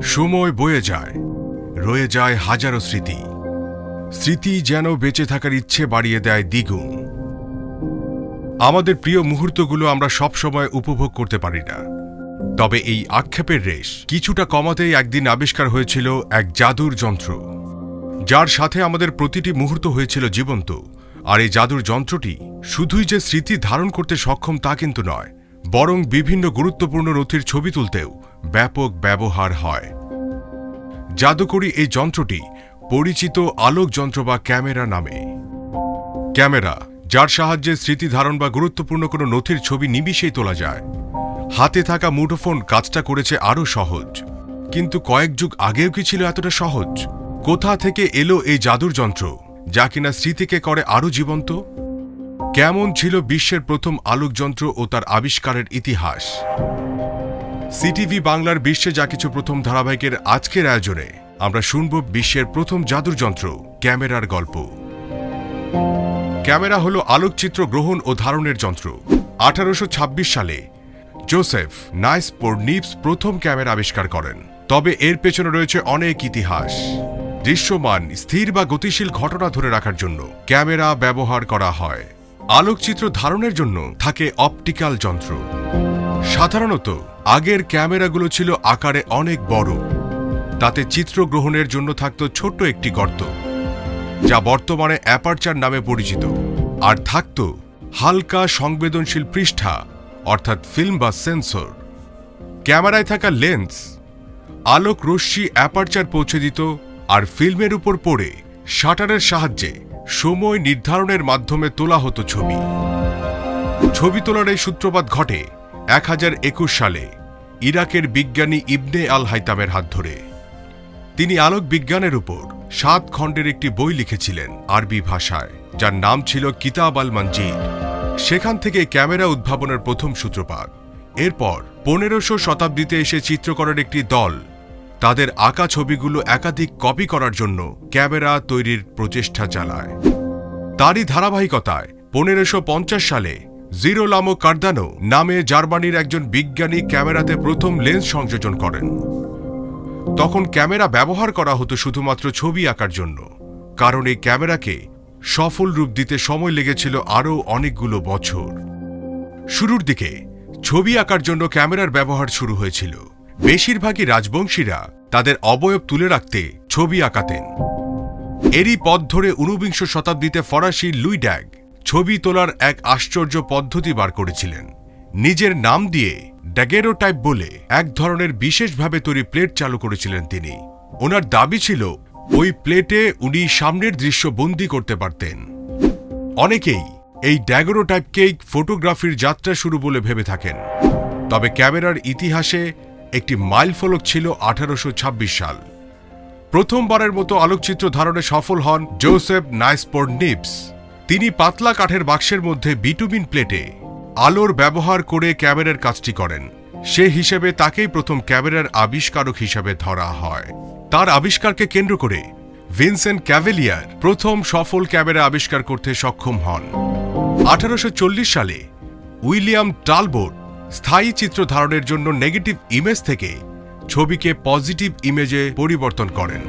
সময় বয়ে যায়, রয়ে যায় হাজারো স্মৃতি। স্মৃতি যেন বেঁচে থাকার ইচ্ছে বাড়িয়ে দেয় দ্বিগুণ। আমাদের প্রিয় মুহূর্তগুলো আমরা সবসময় উপভোগ করতে পারি না, তবে এই আক্ষেপের রেশ কিছুটা কমাতেই একদিন আবিষ্কার হয়েছিল এক জাদুর যন্ত্র, যার সাথে আমাদের প্রতিটি মুহূর্ত হয়েছিল জীবন্ত। আর এই জাদুর যন্ত্রটি শুধুই যে স্মৃতি ধারণ করতে সক্ষম তা কিন্তু নয়, বরং বিভিন্ন গুরুত্বপূর্ণ নথির ছবি তুলতেও ব্যাপক ব্যবহার হয়। জাদুকরী এই যন্ত্রটি পরিচিত আলোক যন্ত্র বা ক্যামেরা নামে। ক্যামেরা, যার সাহায্যে স্মৃতি ধারণ বা গুরুত্বপূর্ণ কোনো নথির ছবি নিমিষেই তোলা যায়। হাতে থাকা মুঠোফোন কাজটা করেছে আরও সহজ, কিন্তু কয়েক যুগ আগেও কি ছিল এতটা সহজ? কোথা থেকে এলো এই জাদুর যন্ত্র, যা কিনা স্মৃতিকে করে আরও জীবন্ত? কেমন ছিল বিশ্বের প্রথম আলোকযন্ত্র ও তার আবিষ্কারের ইতিহাস? সিটিভি বাংলার বিশ্বে যা কিছু প্রথম ধারাবাহিকের আজকের আয়োজনে আমরা শুনব বিশ্বের প্রথম জাদুর যন্ত্র ক্যামেরার গল্প। ক্যামেরা হল আলোকচিত্র গ্রহণ ও ধারণের যন্ত্র। 1826 সালে জোসেফ নাইসপোর্ট-নিবস প্রথম ক্যামেরা আবিষ্কার করেন। তবে এর পেছনে রয়েছে অনেক ইতিহাস। দৃশ্যমান, স্থির বা গতিশীল ঘটনা ধরে রাখার জন্য ক্যামেরা ব্যবহার করা হয়। আলোকচিত্র ধারণের জন্য থাকে অপটিক্যাল যন্ত্র। সাধারণত আগের ক্যামেরাগুলো ছিল আকারে অনেক বড়। তাতে চিত্র গ্রহণের জন্য থাকত ছোট্ট একটি গর্ত, যা বর্তমানে অ্যাপারচার নামে পরিচিত। আর থাকত হালকা সংবেদনশীল পৃষ্ঠা, অর্থাৎ ফিল্ম বা সেন্সর। ক্যামেরায় থাকা লেন্স আলোক রশ্মি অ্যাপারচার পৌঁছে দিত, আর ফিল্মের উপর পড়ে শাটারের সাহায্যে সময় নির্ধারণের মাধ্যমে তোলা হতো ছবি। ছবি তোলার এই সূত্রপাত ঘটে 1021 সালে ইরাকের বিজ্ঞানী ইবনে আল হাইতামের হাত ধরে। তিনি আলোক বিজ্ঞানের উপর 7 খণ্ডের একটি বই লিখেছিলেন আরবি ভাষায়, যার নাম ছিল কিতাব আল মঞ্জির। সেখান থেকে ক্যামেরা উদ্ভাবনের প্রথম সূত্রপাত। এরপর 1500 শতাব্দীতে এসে চিত্রকরের একটি দল তাদের আঁকা ছবিগুলো একাধিক কপি করার জন্য ক্যামেরা তৈরির প্রচেষ্টা চালায়। তারই ধারাবাহিকতায় 1550 সালে জিরোলামো কার্দানো নামে জার্মানির একজন বিজ্ঞানী ক্যামেরাতে প্রথম লেন্স সংযোজন করেন। তখন ক্যামেরা ব্যবহার করা হতো শুধুমাত্র ছবি আঁকার জন্য, কারণ এই ক্যামেরাকে সফল রূপ দিতে সময় লেগেছিল আরও অনেকগুলো বছর। শুরুর দিকে ছবি আঁকার জন্য ক্যামেরার ব্যবহার শুরু হয়েছিল। বেশিরভাগই রাজবংশীরা তাদের অবয়ব তুলে রাখতে ছবি আঁকাতেন। এরই পথ ধরে 19বিংশ শতাব্দীতে ফরাসি লুই ড্যাগ ছবি তোলার এক আশ্চর্য পদ্ধতি বার করেছিলেন। নিজের নাম দিয়ে ড্যাগেরোটাইপ বলে এক ধরনের বিশেষভাবে তৈরি প্লেট চালু করেছিলেন তিনি। ওনার দাবি ছিল ওই প্লেটে উনি সামনের দৃশ্য বন্দী করতে পারতেন। অনেকেই এই ড্যাগেরোটাইপকেই ফটোগ্রাফির যাত্রা শুরু বলে ভেবে থাকেন। তবে ক্যামেরার ইতিহাসে একটি মাইলফলক ছিল 1826 সাল। প্রথমবারের মতো আলোকচিত্র ধারণে সফল হন জোসেফ নাইসপোর্ট-নিবস। তিনি পাতলা কাঠের বাক্সের মধ্যে বিটুমিন প্লেটে আলোর ব্যবহার করে ক্যামেরার কাজটি করেন। সে হিসেবে তাকেই প্রথম ক্যামেরার আবিষ্কারক হিসেবে ধরা হয়। তার আবিষ্কারকে কেন্দ্র করে ভিনসেন্ট ক্যাভেলিয়ার প্রথম সফল ক্যামেরা আবিষ্কার করতে সক্ষম হন। 1840 সালে উইলিয়াম টালবোট স্থায়ী চিত্র ধারণের জন্য নেগেটিভ ইমেজ থেকে ছবিকে পজিটিভ ইমেজে পরিবর্তন করেন।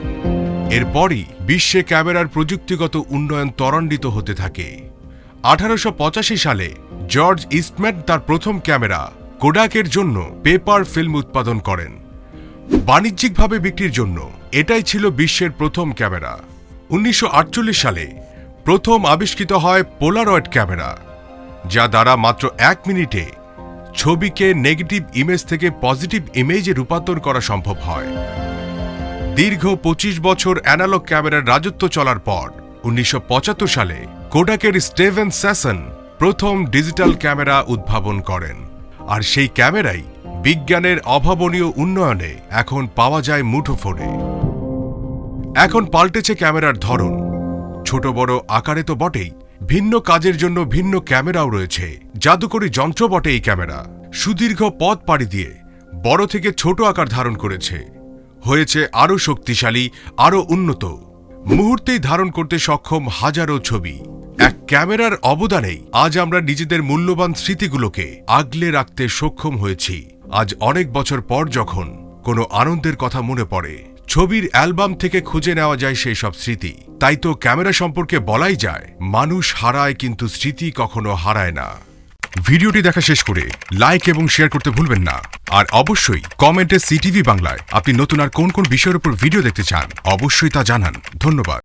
এরপরই বিশ্বে ক্যামেরার প্রযুক্তিগত উন্নয়ন ত্বরান্বিত হতে থাকে। 1885 সালে জর্জ ইস্টম্যান তার প্রথম ক্যামেরা কোডাকের জন্য পেপার ফিল্ম উৎপাদন করেন। বাণিজ্যিকভাবে বিক্রির জন্য এটাই ছিল বিশ্বের প্রথম ক্যামেরা। 1948 সালে প্রথম আবিষ্কৃত হয় পোলারয়েড ক্যামেরা, যা দ্বারা মাত্র 1 মিনিটে ছবিকে নেগেটিভ ইমেজ থেকে পজিটিভ ইমেজে রূপান্তর করা সম্ভব হয়। দীর্ঘ 25 বছর অ্যানালগ ক্যামেরার রাজত্ব চলার পর 1975 সালে কোডাকের স্টিভেন স্যাসন প্রথম ডিজিটাল ক্যামেরা উদ্ভাবন করেন। আর সেই ক্যামেরাই বিজ্ঞানের অভাবনীয় উন্নয়নে এখন পাওয়া যায় মুঠোফোনে। এখন পাল্টেছে ক্যামেরার ধরন। ছোট বড় আকারে তো বটেই, ভিন্ন কাজের জন্য ভিন্ন ক্যামেরাও রয়েছে। জাদুকরী যন্ত্র বটে এই ক্যামেরা। সুদীর্ঘ পথ পাড়ি দিয়ে বড় থেকে ছোট আকার ধারণ করেছে, হয়েছে আরও শক্তিশালী, আরও উন্নত। মুহূর্তেই ধারণ করতে সক্ষম হাজারো ছবি। এক ক্যামেরার অবদানেই আজ আমরা নিজেদের মূল্যবান স্মৃতিগুলোকে আগলে রাখতে সক্ষম হয়েছি। আজ অনেক বছর পর যখন কোনো আনন্দের কথা মনে পড়ে, ছবির অ্যালবাম থেকে খুঁজে নেওয়া যায় সেই সব স্মৃতি। তাই তো ক্যামেরা সম্পর্কে বলাই যায়, মানুষ হারায় কিন্তু স্মৃতি কখনো হারায় না। ভিডিওটি দেখা শেষ করে লাইক এবং শেয়ার করতে ভুলবেন না। আর অবশ্যই কমেন্টে সিটিভি বাংলায় আপনি নতুন আর কোন কোন বিষয়ের উপর ভিডিও দেখতে চান অবশ্যই তা জানান। ধন্যবাদ।